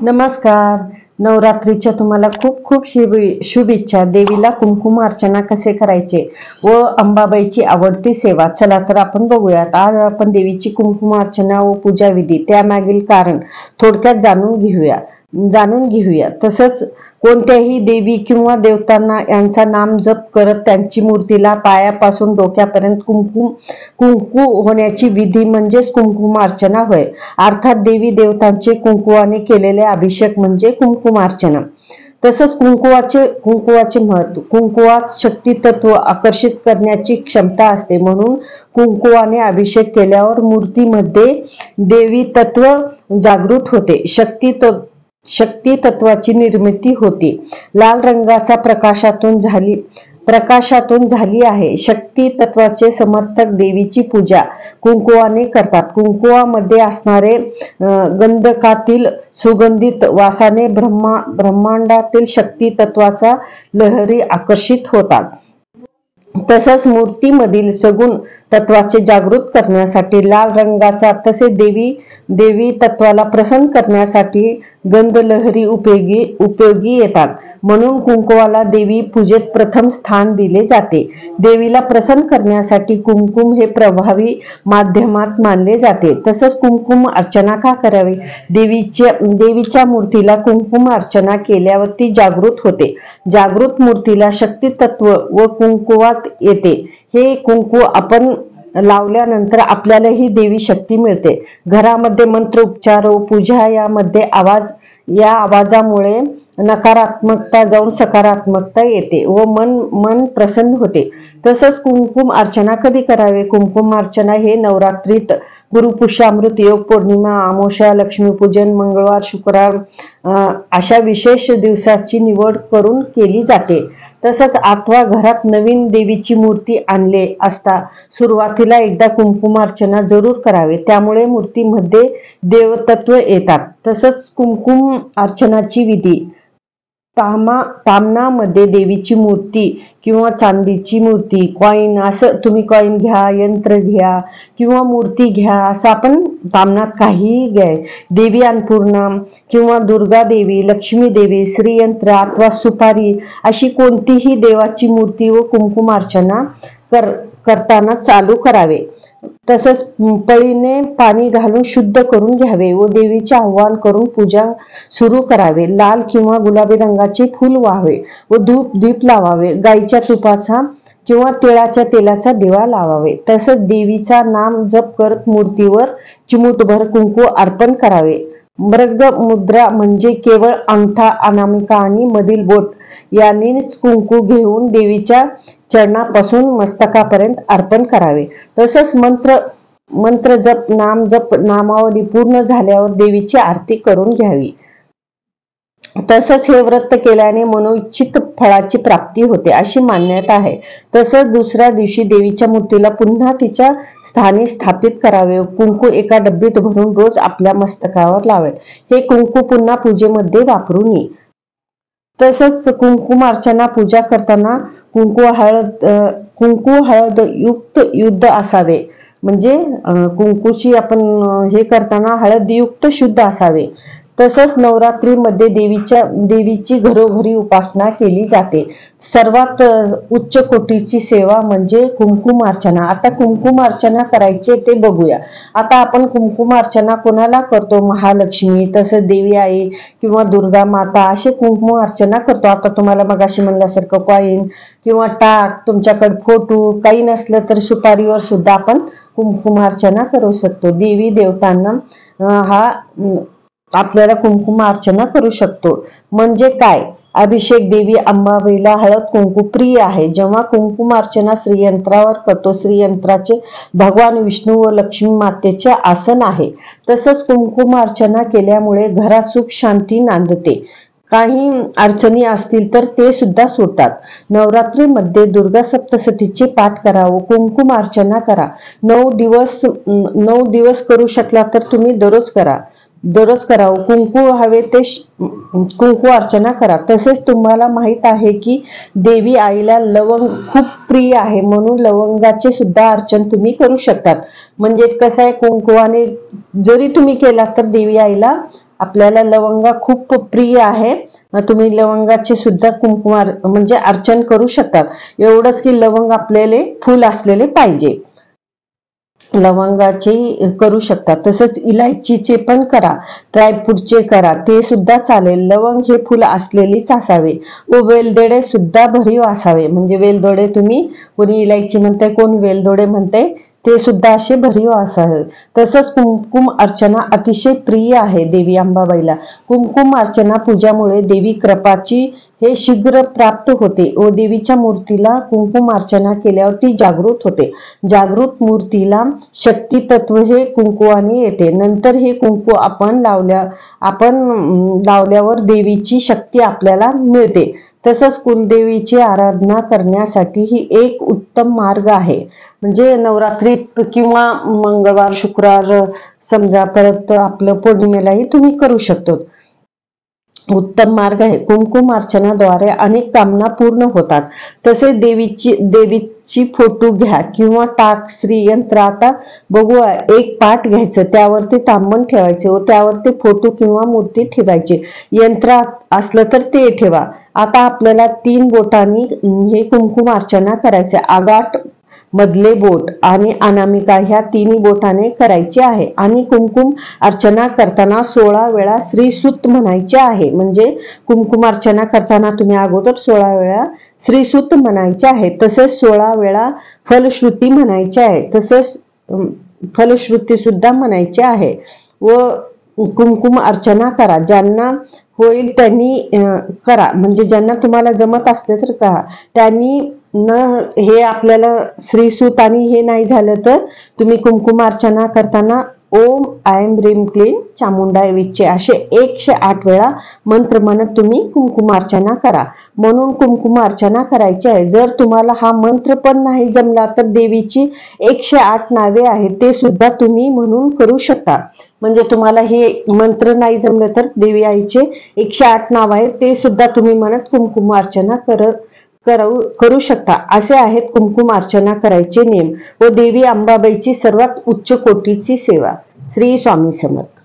नमस्कार. नवरात्रीच्या तुम्हाला खूप खूप शुभेच्छा. देवीला कुंकुम अर्चना कसे करायचे व अंबाबाईची आवडती सेवा, चला तर आपण बघूयात. आज आपण देवीची कुंकुम अर्चना व पूजा विधी त्यामागील कारण थोडक्यात जाणून घेऊया. तसंच कोणत्याही देवी किंवा देवतांना यांचा नाम जप करत त्यांची मूर्तीला पायापासून डोक्यापर्यंत कुंकू होण्याची विधी म्हणजेच कुंकुम अर्चना होय. अर्थात देवी देवतांचे कुंकुवाने केलेले अभिषेक म्हणजे कुंकुम अर्चना. तसंच कुंकुवाचे महत्व. कुंकुवात शक्ती तत्व आकर्षित करण्याची क्षमता असते, म्हणून कुंकुवाने अभिषेक केल्यावर मूर्तीमध्ये देवी तत्व जागृत होते, शक्ती तत्वाची निर्मिती होते. लाल रंगाचा प्रकाशातून झाली आहे. शक्ती तत्वाचे समर्थक देवीची पूजा कुंकुवाने करतात. कुंकुवामध्ये असणारे गंधकातील सुगंधित वासाने ब्रह्मांडातील शक्ती तत्वाचा लहरी आकर्षित होतात. तसंच मूर्तीमधील सगुण तत्वाचे जागृत करण्यासाठी लाल रंगाचा, तसेच देवी तत्वाला प्रसन्न करण्यासाठी गंध लहरी उपयोगी येतात. म्हणून कुंकुवाला देवी पूजेत प्रथम स्थान दिले जाते. देवीला प्रसन्न करण्यासाठी कुंकुम हे प्रभावी माध्यमात मानले जाते. तसंच कुंकुम अर्चना का करावी? देवीच्या मूर्तीला कुंकुम अर्चना केल्यावर ती जागृत होते. जागृत मूर्तीला शक्ती तत्व व कुंकुवात येते. हे कुंकू आपण लावल्यानंतर आपल्याला ही देवी शक्ती मिळते. घरामध्ये मंत्र, उपचार व पूजा या आवाजामुळे नकारात्मकता जाऊन सकारात्मकता येते व मन प्रसन्न होते. तसंच कुंकुम अर्चना कधी करावे? कुंकुम अर्चना हे नवरात्रीत गुरुपुष्यामृत योग, पौर्णिमा, अमावस्या, लक्ष्मीपूजन, मंगळवार, शुक्रवार अशा विशेष दिवसाची निवड करून केली जाते. तसंच अथवा घरात नवीन देवीची मूर्ती आणले असता सुरुवातीला एकदा कुंकुम अर्चना जरूर करावे, त्यामुळे मूर्तीमध्ये देवतत्व येतात. तसंच कुंकुम अर्चनाची विधी. तामनामध्ये देवीची मूर्ती किंवा चांदीची मूर्ती, कॉईन, असं तुम्ही कॉईन घ्या, यंत्र घ्या किंवा मूर्ती घ्या, असं आपण तामनात काहीही घ्या. देवी अन्नपूर्णा किंवा दुर्गा देवी, लक्ष्मी देवी, श्रीयंत्र अथवा सुपारी अशी कोणतीही देवाची मूर्ती व कुंकुम अर्चना करताना चालू करावे. तसंच पळीने पाणी घालून शुद्ध करून घ्यावे व देवीचे आवाहन करून पूजा सुरू करावे. लाल किंवा गुलाबी रंगाचे फूल व्हावे व दीप लावावे. गाईच्या तुपाचा किंवा तिळाच्या तेलाचा दिवा लावावे. तसंच देवीचा नाम जप करत मूर्तीवर चिमूटभर कुंकू अर्पण करावे. मृग मुद्रा म्हणजे केवळ अंगठा, अनामिका आणि मधील बोट यांनीच कुंकू घेऊन देवीच्या चरणापासून मस्तकापर्यंत अर्पण करावे. तसंच मंत्र जप, नामावली पूर्ण झाल्यावर देवीची आरती करून घ्यावी. तसंच हे व्रत केल्याने मनोइच्छित फळाची प्राप्ती होते अशी मान्यता आहे. तसंच दुसऱ्या दिवशी देवीच्या मूर्तीला पुन्हा तिच्या स्थानी स्थापित करावे. कुंकू एका डब्बीत भरून रोज आपल्या मस्तकावर लावेल. हे कुंकू पुन्हा पूजेमध्ये वापरू नये. तसंच कुंकुम अर्चना पूजा करताना कुंकू हळद युक्त शुद्ध असावे. म्हणजे कुंकूची आपण हे करताना हळद युक्त शुद्ध असावे. तसंच नवरात्रीमध्ये देवीची घरोघरी उपासना केली जाते. सर्वात उच्च कोटीची सेवा म्हणजे कुंकुम अर्चना. आता कुंकुम अर्चना करायचे ते बघूया. आता आपण कुंकुम अर्चना कोणाला करतो? महालक्ष्मी, तसंच देवी आई किंवा दुर्गा माता असे कुंकुम अर्चना करतो. आता तुम्हाला मगाशी म्हणल्यासारखं कॉईन किंवा टाक, तुमच्याकडे फोटो काही नसलं तर सुपारीवर सुद्धा आपण कुंकुम अर्चना करू शकतो. देवी देवतांना आपल्याला कुंकुम अर्चना करू शकतो. म्हणजे काय? अभिषेक. देवी अंबाबाईला हळद कुंकू प्रिय आहे. जेव्हा कुंकुम अर्चना श्रीयंत्रावर करतो, श्रीयंत्राचे भगवान विष्णू व लक्ष्मी मातेचे आसन आहे. तसंच कुंकुम अर्चना केल्यामुळे घरात सुख शांती नांदते. काही अडचणी असतील तर ते सुद्धा सुटतात. नवरात्रीमध्ये दुर्गा सप्तशतीचे पाठ करा व कुंकुम अर्चना करा. 9 दिवस करू शकला तर तुम्ही दररोज करा. कुंकू हवे ते कुंकू अर्चना करा. तसेच तुम्हाला माहित आहे की देवी आईला लवंग खूप प्रिय आहे, म्हणून लवंगाचे सुद्धा अर्चन तुम्ही करू शकतात. म्हणजे कसं आहे, कुंकुवाने जरी तुम्ही केला तर देवी आईला आपल्याला लवंगा खूप प्रिय आहे, तुम्ही लवंगाचे सुद्धा कुंकुम म्हणजे अर्चन करू शकतात. एवढंच की लवंग आपल्याला फुल असलेले पाहिजे. लवंगाचे करू शकतात, तसंच इलायचीचे पण करा, ड्रायफ्रूटचे करा, ते सुद्धा चालेल. लवंग हे फुल असलेलीच असावे व वेलदोडे सुद्धा भरीव असावे. म्हणजे वेलदोडे तुम्ही कोणी इलायची म्हणते, कोण वेलदोडे म्हणते, ते सुद्धा असे भरीव असावे. तसंच कुंकुम अर्चना अतिशय प्रिय आहे देवी अंबाबाईला. कुंकुम अर्चना पूजामुळे देवी कृपाची हे शीघ्र प्राप्त होते व देवीच्या मूर्तीला कुंकुम अर्चना केल्यावर ती जागृत होते. जागृत मूर्तीला शक्ती तत्व हे कुंकुवाने येते. नंतर हे कुंकू आपण लावल्यावर देवीची शक्ती आपल्याला मिळते. तसंच कुलदेवीची आराधना करण्यासाठी ही एक उत्तम मार्ग आहे. म्हणजे नवरात्रीत किंवा मंगळवार शुक्रवार समजा, परत आपलं पौर्णिमेलाही तुम्ही करू शकतो. उत्तम मार्ग आहे. कुंकुम अर्चनाद्वारे अनेक कामना पूर्ण होतात. तसे देवीची फोटो घ्या किंवा टाक श्रीयंत्र. आता बघू, एक पाट घ्यायचं, त्यावरती तांबण ठेवायचे व त्यावरती फोटो किंवा मूर्ती ठेवायची. यंत्र असलं तर ते ठेवा. आता आपल्याला 3 बोटांनी हे कुंकुम अर्चना करायचे. आगाठ, मधले बोट आणि अनामिका ह्या 3 बोटाने करायचे आहे. आणि कुंकुम अर्चना करताना 16 वेळा श्रीसूक्त म्हणायचे आहे. म्हणजे कुंकुम अर्चना करताना तुम्ही अगोदर 16 वेळा श्रीसूक्त म्हणायचे आहे. तसेच 16 वेळा फलश्रुती म्हणायचे आहे. तसेच फलश्रुती सुद्धा म्हणायची आहे. व कुंकुम अर्चना करा. ज्यांना होईल त्यांनी करा, म्हणजे ज्यांना तुम्हाला जमत असले तर करा. त्यांनी हे आपल्याला श्रीसूत आणि हे नाही झालं तर तुम्ही कुंकुम अर्चना करताना ओम ऐं ह्रीं क्लीं चामुंडाय विचे असे 108 वेळा मंत्र म्हणत तुम्ही कुंकुम अर्चना करा. म्हणून कुंकुम अर्चना करायची आहे. जर तुम्हाला हा मंत्र पण नाही जमला तर देवीची 108 नावे आहेत, ते सुद्धा तुम्ही म्हणून करू शकता. म्हणजे तुम्हाला हे मंत्र नाही जमलं तर देवी आईचे 108 नाव आहेत, ते सुद्धा तुम्ही म्हणत कुंकुम अर्चना करू शकता. असे आहेत कुंकुम अर्चना करायचे नियम व देवी अंबाबाईची सर्वात उच्च कोटीची सेवा. श्री स्वामी समर्थ.